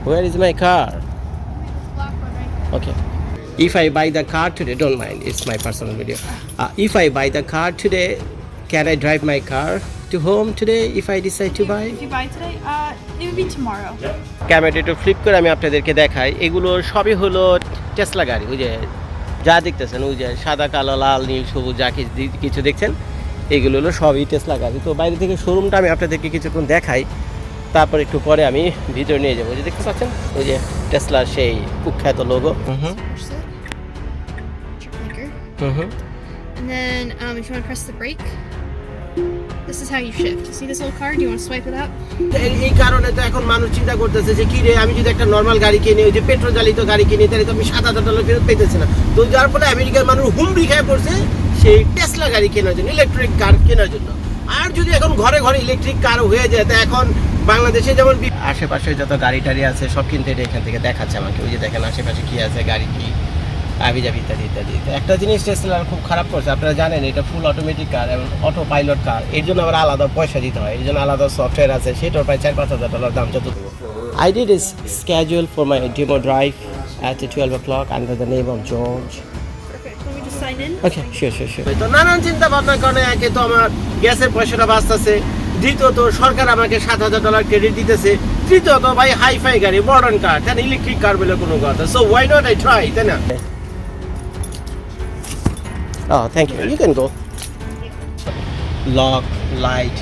Where is my car? Black one right Okay. If I buy the car today, don't mind, it's my personal video. If I buy the car today, can I drive my car to home today if I decide to buy? If you buy today, it would be tomorrow. ক্যামেরাটা একটু flip করে আমি আপনাদেরকে দেখাই। এগুলো সবই হলো Tesla গাড়ি। ওই যে যা দেখতেছেন, ওই যে সাদা কালো লাল নীল সবুজ যা কিছু দেখছেন, এগুলো হলো সবই টেসলা গাড়ি। তো বাইরে থেকে শোরুমটা আমি আপনাদেরকে কিছুক্ষণ দেখাই, তারপর একটু পরে আমি ভিতরে নিয়ে যাবো। যে দেখতে পাচ্ছেন ওই যে টেসলার সেই কুখ্যাত logo. Push it. Your blinker. And then if you want to press the brake, this is how you shift. See this little card? Do you want to swipe it up? এই কারণে তো এখন মানুষ চিন্তা করতেছে যে কি রে, আমি যদি একটা নর্মাল গাড়ি কিনি, ওই যে পেট্রোল চালিত গাড়ি কিনি, তাহলে তো আমি $7,000 ফেরত পেতেছি না। তো যার ফলে আমেরিকার মানুষ হুমড়ি খেয়ে পড়ছে সেই টেসলা গাড়ি কেনার জন্য, ইলেকট্রিক কার কেনার জন্য। আর যদি এখন ঘরে ঘরে ইলেকট্রিক কার হয়ে যায়, তো এখন বাংলাদেশে যেমন আশেপাশে যত গাড়ি টাড়ি আছে সব কিন্তু এটা এখান থেকে দেখাচ্ছে আমাকে। ওই যে দেখেন আশেপাশে কি আছে, গাড়ি কি আবিজাবি ইত্যাদি ইত্যাদি। তো একটা জিনিস টেসলার খুব খারাপ করছে, আপনারা জানেন এটা ফুল অটোমেটিক কার এবং অটো পাইলট কার। এর জন্য আবার আলাদা পয়সা দিতে হয়, এর জন্য আলাদা সফটওয়্যার আছে, সেটার প্রায় $4,000-5,000 দাম। যত I did a schedule for my demo drive at 12 o'clock under the name of George. Perfect. Let me just sign in. Okay, sure. তো নানান চিন্তা ভাবনার কারণে একে তো আমার গ্যাসের পয়সাটা বাঁচতেছে, দ্বিতীয়ত সরকার আমাকে $7,000 ক্রেডিট দিতেছে, তৃতীয়ত ভাই হাইফাই গাড়ি মডার্ন কার, তাই ইলেকট্রিক কার বলে কোনো কথা। So why not I try, তাই না? Oh, thank you. You can go. Lock light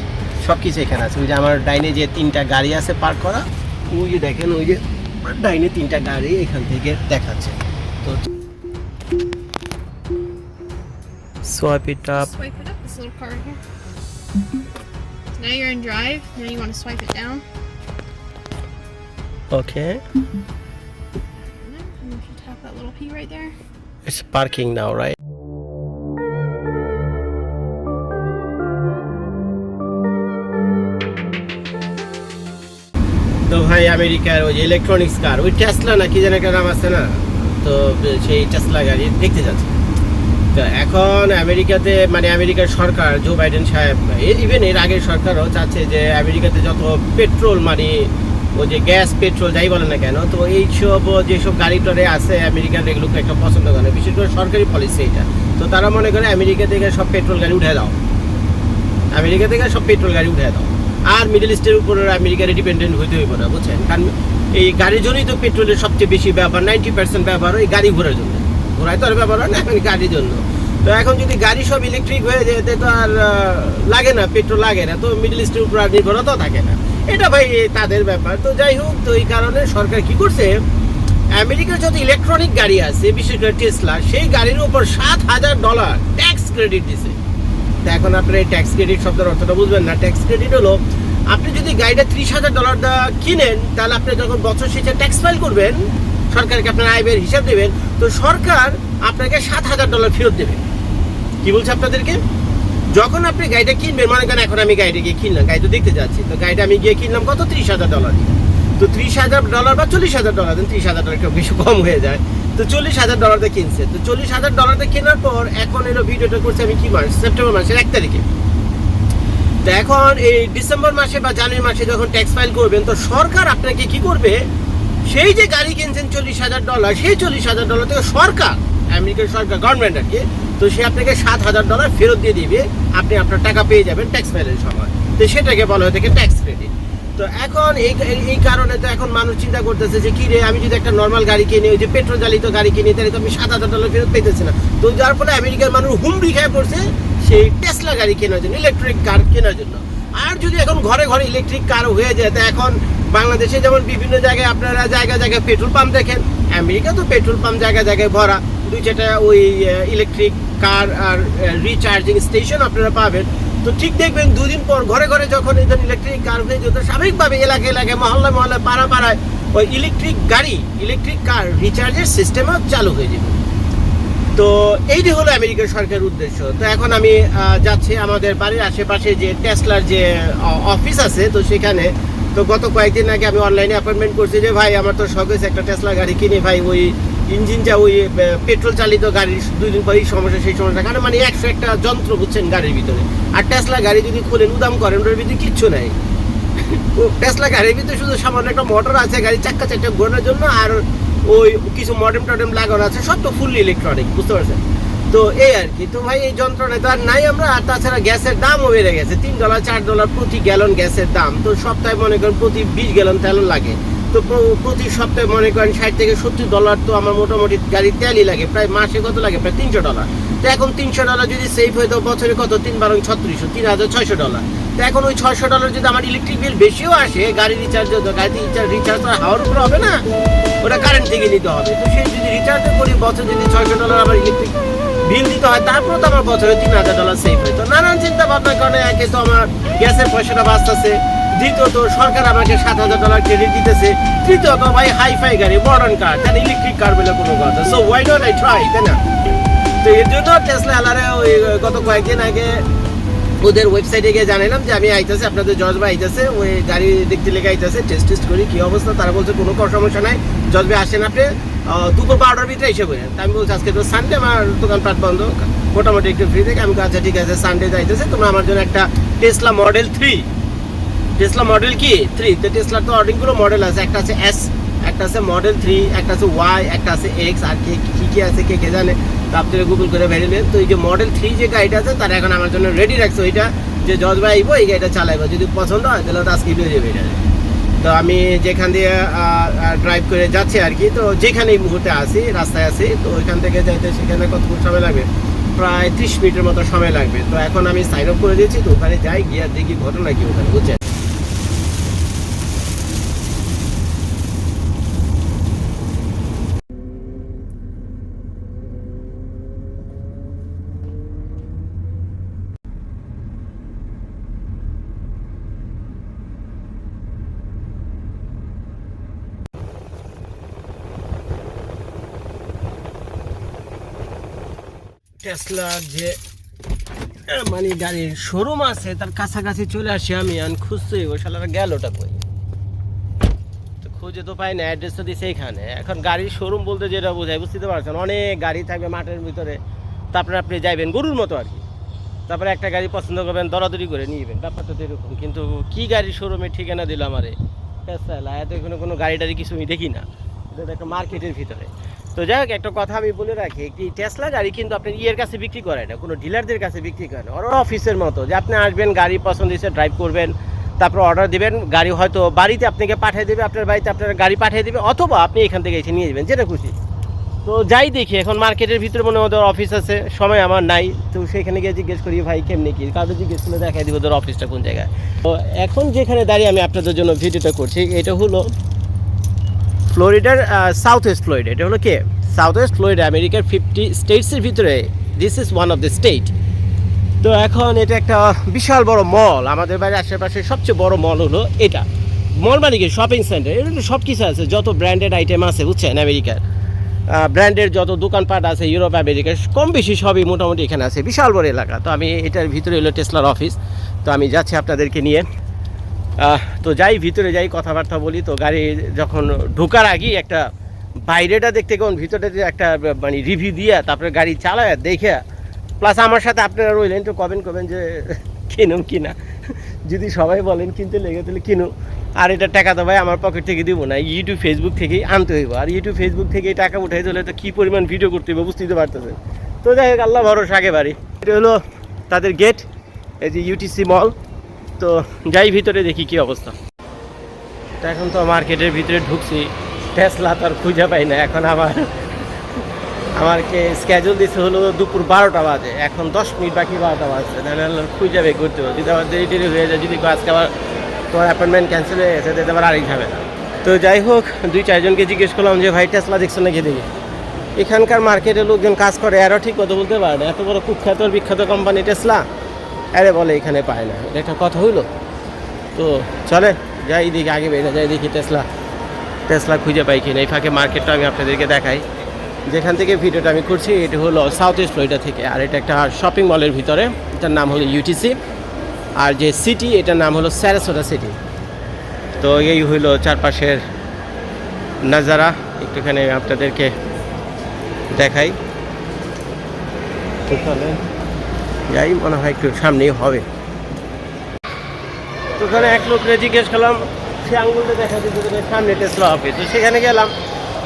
সব কিছু এখানে আছে। ওই যে আমার ডাইনে যে 3টা গাড়ি আছে পার্ক করা, ওই যে দেখেন ওই যে ডাইনে 3টা গাড়ি এখান থেকে দেখাচ্ছে। তো swipe it up. Swipe it up. This little card here. So now you're in drive. Now you want to swipe it down. Okay. And if you tap that little P right there. It's parking now, right? তো ভাই আমেরিকার ওই যে electronics কার, ওই Tesla না কি যেন একটা নাম আছে না, তো সেই টেসলা গাড়ি দেখতে যাচ্ছে। তো এখন আমেরিকাতে মানে আমেরিকার সরকার জো বাইডেন সাহেব, ইভেন এর আগের সরকারও চাচ্ছে যে আমেরিকাতে যত পেট্রোল মানে ওই যে গ্যাস পেট্রোল যাই বলে না কেন, তো এইসব যেসব গাড়ি টাড়ি আছে আমেরিকান এগুলোকে একটা পছন্দ করে, বিশেষ করে সরকারি পলিসি এটা। তো তারা মনে করে আমেরিকা থেকে সব পেট্রোল গাড়ি উঠে দাও, আমেরিকা থেকে সব পেট্রোল গাড়ি উঠে দাও, আর মিডল ইস্টের উপর আমেরিকার ডিপেন্ডেন্ট হইতে হইব না, বুঝছেন? কারণ এই গাড়ির জন্যই তো পেট্রোলের সবচেয়ে বেশি ব্যবহার, 90% ব্যবহার ওই গাড়ি ঘোরার জন্য, ঘোরায় তো আর ব্যবহার হয় না এখন গাড়ির জন্য। তো এখন যদি গাড়ি সব ইলেকট্রিক হয়ে যায় তো আর লাগে না, পেট্রোল লাগে না, তো মিডল ইস্টের উপর আর নির্ভরতাও থাকে না। এটা ভাই তাদের ব্যাপার। তো যাই হোক, তো এই কারণে সরকার কি করছে, আমেরিকার যত ইলেকট্রনিক গাড়ি আছে বিশেষ করে টেসলা, সেই গাড়ির উপর $7,000 ট্যাক্স ক্রেডিট দিছে। তো এখন আপনার এই ট্যাক্স ক্রেডিট শব্দের অর্থটা বুঝবেন না। ট্যাক্স ক্রেডিট হলো আপনি যদি গাড়িটা $30,000 কিনেন, তাহলে আপনি যখন বছর শেষে ট্যাক্স ফাইল করবেন, সরকারকে আপনার আয় ব্যয়ের হিসাব দেবেন, তো সরকার আপনাকে $7,000 ফেরত দেবে। কি বলছে আপনাদেরকে, যখন আপনি গাড়িটা কিনবেন, মনে করেন এখন আমি গাড়িটা গিয়ে কিনলাম, গাড়ি তো দেখতে যাচ্ছি, তো গাড়িটা আমি গিয়ে কিনলাম কত, $30,000 দিয়ে। তো $30,000 বা $40,000 দেন, $30,000 একটু বেশি কম হয়ে যায়, তো $40,000 দিয়ে কিনছে। তো $40,000 দিয়ে কেনার পর এখন এলো ভিডিওটা করছে আমি কি মাস, সেপ্টেম্বর মাসের 1 তারিখে। তো এখন এই ডিসেম্বর মাসে বা জানুয়ারি মাসে যখন ট্যাক্স ফাইল করবেন, তো সরকার আপনাকে কি করবে, সেই যে গাড়ি কিনছেন $40,000, সেই $40,000 থেকে সরকার, আমেরিকার সরকার গভর্নমেন্ট আর কি, তো সে আপনাকে $7,000 ফেরত দিয়ে দিবে, আপনি আপনার টাকা পেয়ে যাবেন ট্যাক্স ফাইলের সময়। তো সেটাকে বলা হয়ে থাকে ট্যাক্স ক্রেডিট। তো এখন এই কারণে তো এখন মানুষ চিন্তা করতেছে যে কি রে, আমি যদি একটা নর্মাল গাড়ি কিনি, ওই যে পেট্রোল চালিত গাড়ি কিনি, তাহলে তো আমি $7,000 ফেরত পেতেছি না। তো যার ফলে আমেরিকার মানুষ হুমড়ি খেয়ে পড়ছে সেই টেসলা গাড়ি কেনার জন্য, ইলেকট্রিক কার কেনার জন্য। আর যদি এখন ঘরে ঘরে ইলেকট্রিক কার হয়ে যায়, তো এখন বাংলাদেশে যেমন বিভিন্ন জায়গায় আপনারা জায়গায় জায়গায় পেট্রোল পাম্প দেখেন, আমেরিকা তো পেট্রোল পাম্প জায়গায় জায়গায় ভরা, 2-4টা ওই ইলেকট্রিক কার আর রিচার্জিং স্টেশন আপনারা পাবেন। তো ঠিক দেখবেন 2 দিন পর ঘরে ঘরে যখন এই ইলেকট্রিক কার হয়ে যেত, স্বাভাবিকভাবে এলাকায় এলাকায় মহল্লায় মহল্লায় পাড়ায় ওই ইলেকট্রিক গাড়ি ইলেকট্রিক কার রিচার্জের সিস্টেমও চালু হয়ে যাবে। তো এইটি হলো আমেরিকার সরকারের উদ্দেশ্য। তো এখন আমি যাচ্ছি আমাদের বাড়ির আশেপাশে যে টেসলার যে অফিস আছে, তো সেখানে তো গত কয়েকদিন আগে আমি অনলাইনে অ্যাপয়েন্টমেন্ট করছি যে ভাই আমার তো শখ হয়েছে একটা টেসলা গাড়ি কিনে, ভাই ওই ইঞ্জিনটা ওই পেট্রোল চালিত গাড়ির 2 দিন পর এই সমস্যা সেই সমস্যা, কারণ মানে 101টা যন্ত্র বুঝছেন গাড়ির ভিতরে, আর টেসলা গাড়ি যদি খুলেন উদাম করেন ওটার ভিতরে কিচ্ছু নাই, টেসলা গাড়ির ভিতরে শুধু সামান্য একটা মোটর আছে, গাড়ির চাক্কা চারটা ঘোরানোর জন্য, আর ওই কিছু মডেম টডেম লাগানো আছে, সব তো ফুললি ইলেকট্রনিক, বুঝতে পারছেন? তো এই আর কি। তো ভাই এই যন্ত্রণায় তো আর নাই আমরা। আর তাছাড়া গ্যাসের দামও বেড়ে গেছে, $3 $4 প্রতি গ্যালন গ্যাসের দাম। তো সপ্তাহে মনে করেন প্রতি 20 গ্যালন তেল লাগে। তো প্রতি সপ্তাহে মনে করেন $60 থেকে $70 তো আমার মোটামুটি গাড়ির তেলই লাগে। প্রায় মাসে কত লাগে? প্রায় $300। তো এখন $300 যদি সেভ হয়ে তো বছরে কত? 3×12 = $3600। তো এখন ওই $600 যদি আমার ইলেকট্রিক বিল বেশিও আসে, গাড়ি রিচার্জ রিচার্জ হাওয়ার উপরে হবে না, ওটা কারেন্ট থেকে নিতে হবে। তো সেই যদি রিচার্জ করি বছর যদি $600 আমার ইলেকট্রিক বিল দিতে হয়, তারপর তো আমার বছরে $3000 সেভ হয়। তো নানান চিন্তা ভাবনার কারণে একে তো আমার গ্যাসের পয়সাটা বাঁচতেছে, দ্বিতীয়ত সরকার আমাকে $7000 ক্রেডিট দিতেছে, তৃতীয়ত ভাই হাইফাই গাড়ি, মডার্ন কার, তার ইলেকট্রিক কার বলে কোনো কথা। So why not I try, তাই না? তো এর জন্য টেসলা আলারে ওই গত কয়েকদিন আগে ওদের ওয়েবসাইটে গিয়ে জানালাম যে আমি আইতেছে, আপনাদের জজ ভাই আইতেছে, ওই গাড়ি দেখতে লেগে আইতেছে, টেস্ট করি কী অবস্থা। তারা বলছে কোনো সমস্যা নাই, জজ ভাই আসেন আপনি দুপুর 12টার ভিতরে এসে বলেন। আমি বলছি আজকে তো সানডে, আমার দোকানপাট বন্ধ, মোটামুটি একটু ফ্রি থেকে। আমি আচ্ছা ঠিক আছে, সানডে যাইতেছে, তোমরা আমার জন্য একটা টেসলা মডেল 3, টেসলা মডেল কি 3, তো টেসলার তো অনেকগুলো মডেল আছে, একটা আছে S, একটা আছে মডেল 3, একটা আছে Y, একটা আছে X, আর কি আছে কে জানে, তো আপনারা গুগল করে বেরিয়ে। তো এই যে মডেল 3 যে গাড়িটা আছে, তারা এখন আমার জন্য রেডি রাখছে ওইটা, যে জজ ভাই আইবো এই গাড়িটা চালাইবো, যদি পছন্দ হয় তাহলে তো আজকে নিয়ে যাবে এটা। তো আমি যেখান দিয়ে ড্রাইভ করে যাচ্ছি আর কি, তো যেখানে এই মুহূর্তে আসি, রাস্তায় আছি, তো ওইখান থেকে যাইতে সেখানে কতক্ষণ সময় লাগবে? প্রায় 30 মিনিটের মতো সময় লাগবে। তো এখন আমি সাইন আপ করে দিয়েছি, তো ওখানে যাই, গিয়ে দেখি ঘটনা কি ওখানে, বুঝছেন? টেসলার যে মানে গাড়ির শোরুম আছে তার কাছাকাছি চলে আসি আমি, আর খুঁজছি ওই শালারা গেল ওটা কই, তো খুঁজে তো পাই না। অ্যাড্রেস তো দিছে এখানে। এখন গাড়ির শোরুম বলতে যেটা বোঝায়, বুঝতে পারছেন, অনেক গাড়ি থাকবে মাঠের ভিতরে, তারপরে আপনি যাইবেন গরুর মতো আর কি, তারপরে একটা গাড়ি পছন্দ করবেন, দরাদরি করে নিবেন, ব্যাপারটা তো এরকম। কিন্তু কি গাড়ির শোরুমের ঠিকানা দিল আমারে টেসলা, এত কোনো গাড়ি টাড়ি কিছু আমি দেখি না, এটা একটা মার্কেটের ভিতরে। তো যাই হোক, একটা কথা আমি বলে রাখি, একটি টেসলা গাড়ি কিন্তু আপনি ইয়ের কাছে বিক্রি করে না, কোনো ডিলারদের কাছে বিক্রি করে না, ওরা অফিসের মতো, যে আপনি আসবেন, গাড়ি পছন্দ হয়েছে, ড্রাইভ করবেন, তারপর অর্ডার দিবেন, গাড়ি হয়তো বাড়িতে আপনাকে পাঠিয়ে দেবে, আপনার বাড়িতে আপনার গাড়ি পাঠিয়ে দেবে, অথবা আপনি এখান থেকে এসে নিয়ে যাবেন, যেটা খুশি। তো যাই দেখি, এখন মার্কেটের ভিতরে মনে হয় ওদের অফিস আছে, সময় আমার নাই, তো সেখানে গিয়ে জিজ্ঞেস করি ভাই কেমনি কি, কারো জিজ্ঞেস করলে দেখাই দিব ওদের অফিসটা কোন জায়গায়। তো এখন যেখানে দাঁড়িয়ে আমি আপনাদের জন্য ভিডিওটা করছি, এটা হলো ফ্লোরিডার সাউথ ওয়েস্ট ফ্লোরিডা। এটা হলো কে সাউথ ওয়েস্ট ফ্লোরিডা, আমেরিকার 50 স্টেটসের ভিতরে this is one of the state. তো এখন এটা একটা বিশাল বড় মল, আমাদের বাড়ির আশেপাশে সবচেয়ে বড় মল হলো এটা। মল মানে কি? Shopping centre. এটা সব কিছু আছে, যত ব্র্যান্ডেড আইটেম আছে, বুঝছেন, আমেরিকার ব্র্যান্ডের যত দোকানপাট আছে ইউরোপ আমেরিকার কম বেশি সবই মোটামুটি এখানে আছে, বিশাল বড় এলাকা। তো আমি এটার ভিতরে হলো টেসলার অফিস, তো আমি যাচ্ছি আপনাদেরকে নিয়ে। তো যাই, ভিতরে যাই, কথাবার্তা বলি। তো গাড়ি যখন ঢোকার আগেই একটা বাইরেটা দেখতে কেমন, ভিতরেটা একটা মানে রিভিউ দিয়ে তারপরে গাড়ি চালায় দেখে, প্লাস আমার সাথে আপনারা রইলেন, তো কমেন্ট করবেন যে কিনুন কিনা, যদি সবাই বলেন কিনতে লেগে তাহলে কিনুন। আর এটা টাকা তো ভাই আমার পকেট থেকে দিব না, ইউটিউব ফেসবুক থেকেই আনতে হইব, আর ইউটিউব ফেসবুক থেকেই টাকা উঠাই দিলে তো কী পরিমাণ ভিডিও করতে হবে বুঝতেই পারতেছে। তো যাই হোক, আল্লাহ ভরসা আগে বাড়ি। এটা হলো তাদের গেট, এই যে ইউটিসি মল। তো যাই ভিতরে দেখি কি অবস্থা। এখন তো মার্কেটের ভিতরে ঢুকছি, টেসলা তো আর খুঁজে পাই না। এখন আমাকে স্কেজুল দিতে হলো দুপুর 12টা বাজে, এখন 10 মিনিট বাকি 12টা বাজছে, তাহলে খুঁজে বের করতে হবে। যদি আবার দেরি হয়ে যায়, যদি আজকে আবার তোমার অ্যাপয়েন্টমেন্ট ক্যান্সেল হয়ে গেছে, তাতে আবার আরেক যাবে না। তো যাই হোক, 2-4জনকে জিজ্ঞেস করলাম যে ভাই টেসলা দেখছো নাকি দেখি। এখানকার মার্কেটে লোকজন কাজ করে, এরাও ঠিক কথা বলতে পারে না, এত বড় কুখ্যাত বিখ্যাত কোম্পানি টেসলা, আরে বলে এখানে পায় না, এটা একটা কথা হইলো। তো চলে যাই দেখি, আগে বেড়ে যাই দেখি টেসলা খুঁজে পাই কিনা। এই ফাঁকে মার্কেটটা আমি আপনাদেরকে দেখাই, যেখান থেকে ভিডিওটা আমি করছি। এটা হলো সাউথ ওয়েস্ট ফ্লোরিডা থেকে, আর এটা একটা শপিং মলের ভিতরে, এটার নাম হলো ইউটিসি। আর যে সিটি, এটার নাম হলো স্যারাসোটা সিটি। তো এই হইলো চারপাশের নাজারা, একটুখানি আপনাদেরকে দেখাই। যাই, মনে হয় একটু সামনেই হবে। তো ওখানে এক লোকরে জিজ্ঞেস করলাম, সে আঙুলটা দেখা দিতে সামনে টেসলা অফিস। তো সেখানে গেলাম,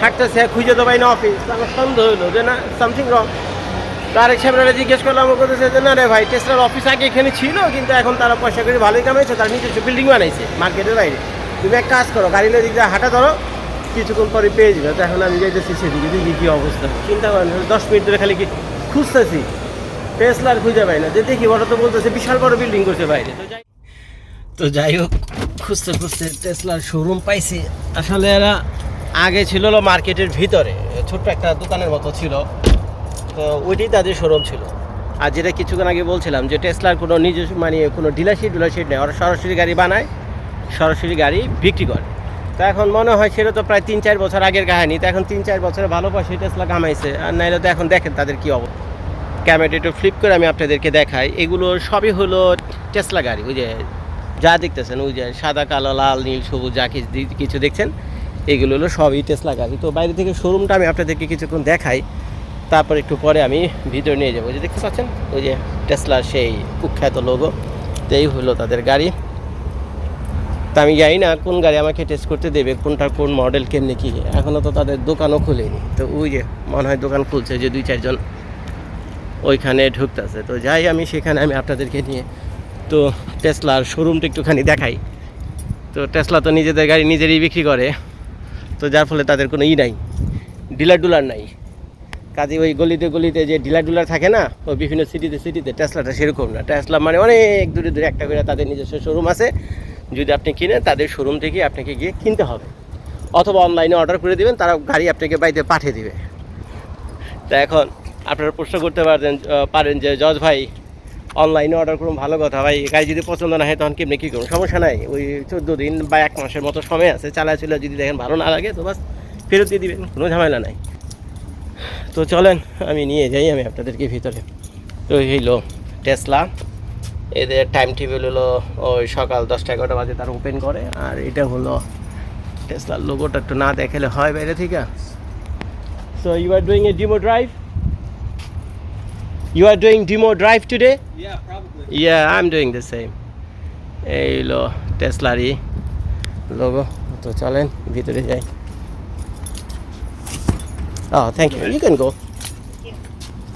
হাঁটতেছে, খুঁজে তো পাই না অফিস। আমার সন্দেহ হলো যে না, সামথিং রং। তো আরেক সামনে জিজ্ঞেস করলাম, ও বলতেছে যে না রে ভাই, টেসলার অফিস আগে এখানে ছিল, কিন্তু এখন তারা পয়সা করে ভালোই কামাইছে, তার নিজস্ব বিল্ডিং বানাইছে মার্কেটের বাইরে। তুমি এক কাজ করো, গাড়ি নিয়ে দিক দিয়ে হাঁটা ধরো, কিছুক্ষণ পরে পেয়ে যাবে। তো এখন আমি যাইতেছি সেদিকে, দেখি কী অবস্থা। চিন্তা করেন, 10 মিনিট ধরে খালি কি খুঁজতেছি, টেসলার খুঁজে পাই না। যে দেখি ওটা তো বলতেছে বিশাল বড় বিল্ডিং করছে বাইরে। তো যাই হোক, খুঁজতে খুঁজতে টেসলার শোরুম পাইছি। আসলে এরা আগে ছিল হলো মার্কেটের ভিতরে, ছোট্ট একটা দোকানের মতো ছিল। তো ওইটাই তাদের শোরুম ছিল। আর যেটা কিছুক্ষণ আগে বলছিলাম যে টেসলার কোনো নিজস্ব মানে কোনো ডিলারশিপ নেই, ওরা সরাসরি গাড়ি বানায়, সরাসরি গাড়ি বিক্রি করে। তো এখন মনে হয় সেটা তো প্রায় 3-4 বছর আগের কাহিনী। তো এখন 3-4 বছরে ভালো পয়সা টেসলা কামাইছে। আর নাইলে তো এখন দেখেন তাদের কী অবস্থা। ক্যামেরাটা একটু ফ্লিপ করে আমি আপনাদেরকে দেখাই। এগুলো সবই হলো টেসলা গাড়ি। ওই যে যা দেখতেছেন, ওই যে সাদা কালো লাল নীল সবুজ যা কিছু দেখছেন, এগুলো হলো সবই টেসলা গাড়ি। তো বাইরে থেকে শোরুমটা আমি আপনাদেরকে কিছুক্ষণ দেখাই, তারপর একটু পরে আমি ভিতরে নিয়ে যাবো। যে দেখতে পাচ্ছেন ওই যে টেসলার সেই কুখ্যাত লোগো, তো এই হলো তাদের গাড়ি। তো আমি জানি না কোন গাড়ি আমাকে টেস্ট করতে দেবে, কোনটার কোন মডেল কেমনি কী। এখনও তো তাদের দোকানও খুলেনি। তো ওই যে মনে হয় দোকান খুলছে, যে 2-4 জন ওইখানে ঢুকতেছে। তো যাই আমি সেখানে, আমি আপনাদেরকে নিয়ে তো টেসলার শোরুমটা একটুখানি দেখাই। তো টেসলা তো নিজেদের গাড়ি নিজেরই বিক্রি করে, তো যার ফলে তাদের কোনো নাই, ডিলার নাই। কাজে ওই গলিতে যে ডিলার থাকে না, ওই বিভিন্ন সিটিতে টেসলাটা সেরকম না। টেসলা মানে অনেক দূরে একটা করে তাদের নিজস্ব শোরুম আছে। যদি আপনি কিনেন, তাদের শোরুম থেকে আপনাকে গিয়ে কিনতে হবে, অথবা অনলাইনে অর্ডার করে দেবেন, তারা গাড়ি আপনাকে বাড়িতে পাঠিয়ে দেবে। তা এখন আপনারা প্রশ্ন করতে পারেন যে জজ ভাই, অনলাইনে অর্ডার করুন, ভালো কথা ভাই, গাড়ি যদি পছন্দ না হয় তখন কেমনি কী করুন? সমস্যা নাই, ওই 14 দিন বা 1 মাসের মতো সময় আছে, চালাচ্ছিল, যদি দেখেন ভালো না লাগে তো বাস ফেরত দিয়ে দিবেন, কোনো ঝামেলা নাই। তো চলেন আমি নিয়ে যাই আমি আপনাদেরকে ভিতরে। তো হইলো টেসলা, এদের টাইম টেবিল হলো ওই সকাল 10টা-11টা বাজে তারা ওপেন করে। আর এটা হলো টেসলার লোগোটা, একটু না দেখালে হয় বাইরে থেকে। So you are doing a demo drive? You are doing demo drive today? Yeah, probably. Yeah, I'm doing the same. এই হলো টেসলারই লোগো। তো চলেন ভিতরে যাই। Oh, thank you. You can go.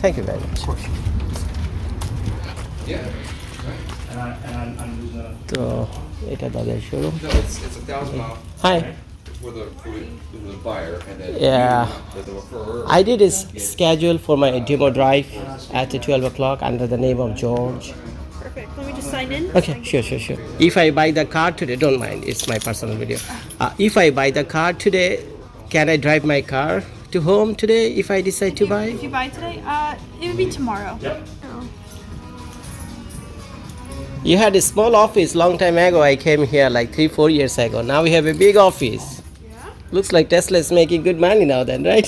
Thank you very much. Yeah. And I'm losing. তো এটা দাদার showroom. No, it's $1,000 Hi. for the buyer, and then Yeah. the referrer. I did a schedule for my demo drive at 12 o'clock under the name of George. Perfect. Let me just sign in. Okay, sure. If I buy the car today, don't mind, it's my personal video. If I buy the car today, can I drive my car to home today if I decide to buy? If you buy today, it would be tomorrow. Yep. You had a small office long time ago. I came here like 3-4 years ago. Now we have a big office. Yeah. Looks like Tesla is making good money now then, right?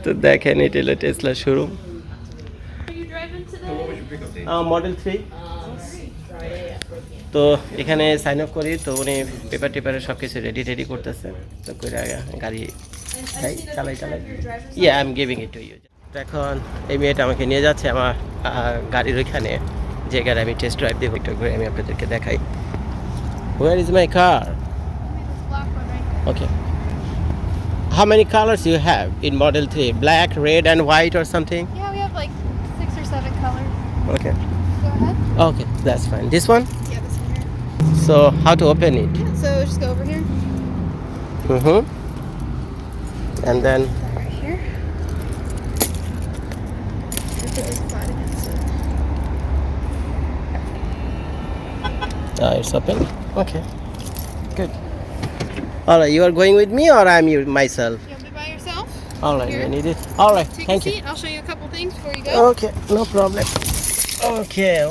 তো দেখেন এটা হলো Tesla showroom. Are you driving today? What was your pickup date? Model 3। তো এখানে sign up করি, তো উনি পেপারে সব কিছু রেডি করতেছে। তো করে গাড়ি চালাই yeah I am giving it to you. এখন এই মেয়েটা আমাকে নিয়ে যাচ্ছে আমার গাড়ির ওইখানে, যে গাড়ি আমি টেস্ট ড্রাইভ দেবো, একটু করে আমি আপনাদেরকে দেখাই। Where is my car? This black one right there. Okay. How many colors you have in Model 3? Black, red and white or something? Yeah, we have like 6 or 7 colors. Okay. Go ahead. Okay, that's fine. This one? Yeah, this one here. So how to open it? So just go over here. And then That right here. Put this flat against it. it's open. Okay. Good. All right, you are going with me or I'm myself? You want to be by yourself? All right, Here. I need it. All right, Take thank a you. seat. I'll show you a couple things before you go. Okay, no problem. Okay.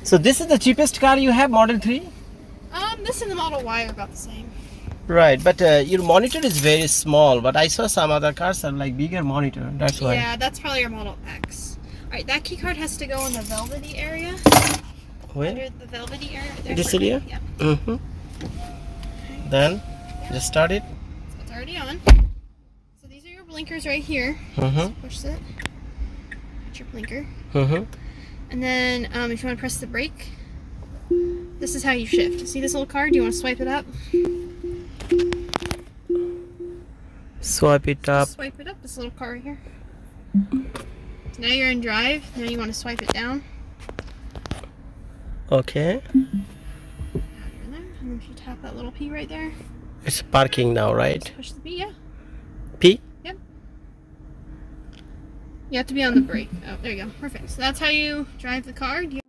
So this is the cheapest car you have, Model 3? This and the Model Y are about the same. Right, but your monitor is very small, but I saw some other cars are like bigger monitor. That's why. Yeah, that's probably your Model X. Alright, that key card has to go in the velvety area. Where? Under the velvety area. Right there. This area? Yeah. Mm-hmm. Then just start it. So it's already on. So these are your blinkers right here. Mm-hmm. Push it. Put your blinker. Mm-hmm. And then if you want to press the brake, This is how you shift. See this little card? Do you want to swipe it up? Swipe it up. Swipe it up. This little card right here. So now you're in drive. Now you want to swipe it down. Okay. Over there. And if you tap that little P right there, It's parking now, right? just push the P. Yeah. P? You have to be on the brake. Oh, there you go. Perfect. So that's how you drive the car. Do you